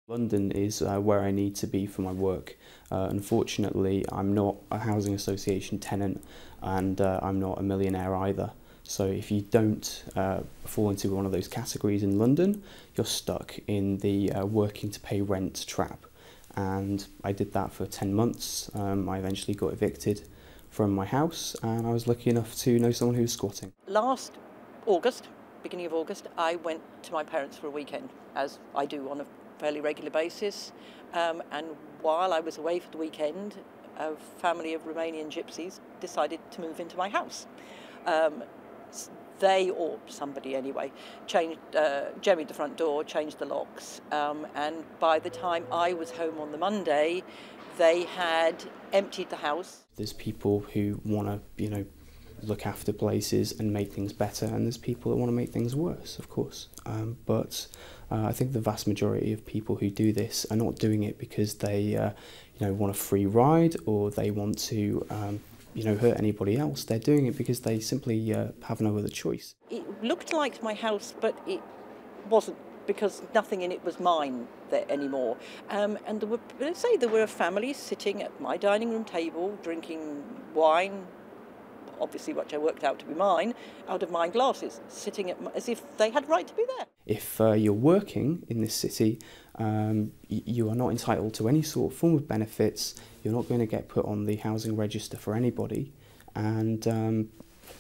London is where I need to be for my work. Unfortunately, I'm not a housing association tenant and I'm not a millionaire either. So if you don't fall into one of those categories in London, you're stuck in the working to pay rent trap. And I did that for 10 months. I eventually got evicted from my house and I was lucky enough to know someone who was squatting. Last August, beginning of August, I went to my parents for a weekend, as I do on a fairly regular basis, and while I was away for the weekend, a family of Romanian gypsies decided to move into my house. They, or somebody anyway, jemmied the front door, changed the locks, and by the time I was home on the Monday, they had emptied the house. There's people who want to, look after places and make things better, and there's people that want to make things worse, of course. But I think the vast majority of people who do this are not doing it because they, want a free ride or they want to, hurt anybody else. They're doing it because they simply have no other choice. It looked like my house, but it wasn't, because nothing in it was mine there anymore. And there were families sitting at my dining room table drinking wine, obviously which I worked out to be mine, out of mine glasses, sitting as if they had right to be there. If you're working in this city, you are not entitled to any sort of form of benefits. You're not going to get put on the housing register for anybody. And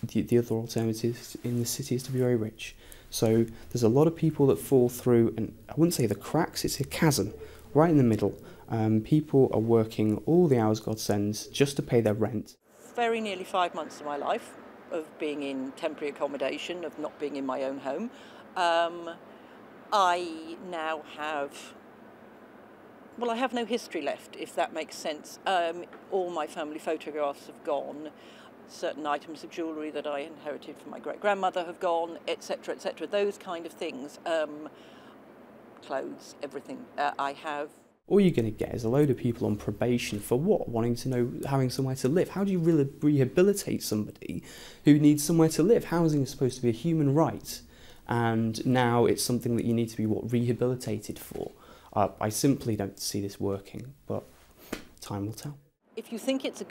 the other alternative in the city is to be very rich. So there's a lot of people that fall through, and I wouldn't say the cracks, it's a chasm right in the middle. People are working all the hours God sends just to pay their rent. Very nearly 5 months of my life of being in temporary accommodation, of not being in my own home. I now have, I have no history left, if that makes sense. All my family photographs have gone. Certain items of jewellery that I inherited from my great-grandmother have gone, etc., etc. Those kind of things. Clothes, everything I have. All you're going to get is a load of people on probation for what? Wanting to know, having somewhere to live. How do you really rehabilitate somebody who needs somewhere to live? Housing is supposed to be a human right, and now it's something that you need to be, rehabilitated for. I simply don't see this working, but time will tell. If you think it's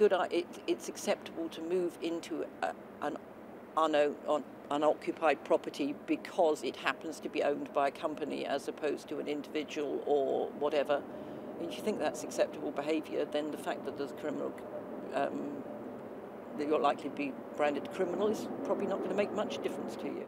it's acceptable to move into an unoccupied property because it happens to be owned by a company as opposed to an individual or whatever, if you think that's acceptable behaviour, then the fact that there's criminal, that you're likely to be branded criminal is probably not going to make much difference to you.